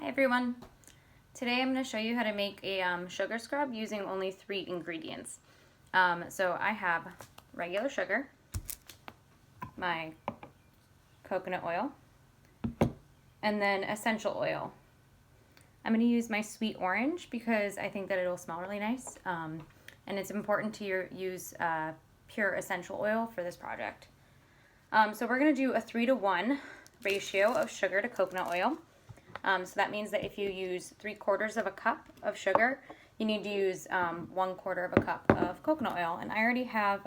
Hi everyone. Today I'm going to show you how to make a sugar scrub using only 3 ingredients. So I have regular sugar, my coconut oil, and then essential oil. I'm going to use my sweet orange because I think that it'll smell really nice, and it's important to use pure essential oil for this project. So we're going to do a 3-to-1 ratio of sugar to coconut oil. So that means that if you use 3/4 of a cup of sugar, you need to use 1/4 of a cup of coconut oil. And I already have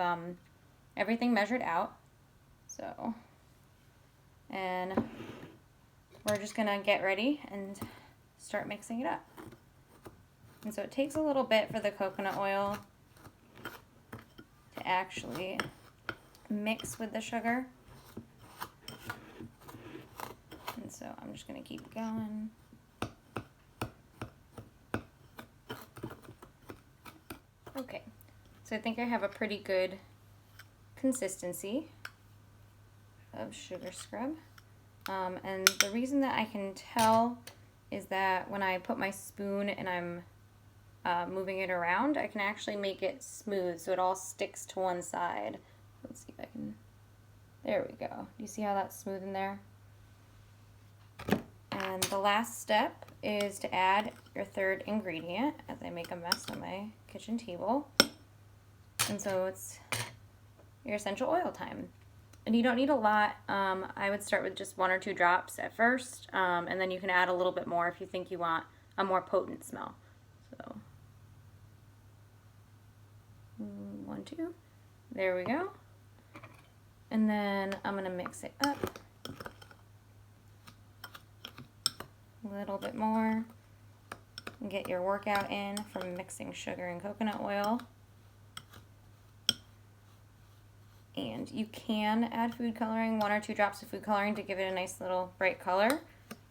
everything measured out. So, and we're just gonna get ready and start mixing it up. And so it takes a little bit for the coconut oil to actually mix with the sugar. And so I'm just going to keep going. Okay, so I think I have a pretty good consistency of sugar scrub. And the reason that I can tell is that when I put my spoon and I'm moving it around, I can actually make it smooth so it all sticks to one side. Let's see if I can, there we go. Do you see how that's smooth in there? And the last step is to add your 3rd ingredient as I make a mess on my kitchen table. And so it's your essential oil time. And you don't need a lot. I would start with just 1 or 2 drops at first, and then you can add a little bit more if you think you want a more potent smell. So 1, 2, there we go. And then I'm gonna mix it up. A little bit more and get your workout in from mixing sugar and coconut oil. And you can add food coloring, 1 or 2 drops of food coloring to give it a nice little bright color.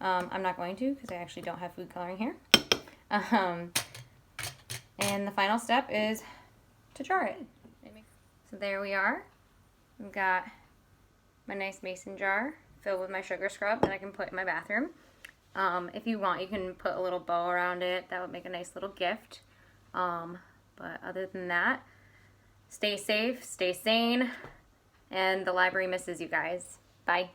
I'm not going to because I actually don't have food coloring here. And the final step is to jar it. So there we are. I've got my nice mason jar filled with my sugar scrub that I can put in my bathroom. If you want, you can put a little bow around it. That would make a nice little gift. But other than that, stay safe, stay sane, and the library misses you guys. Bye.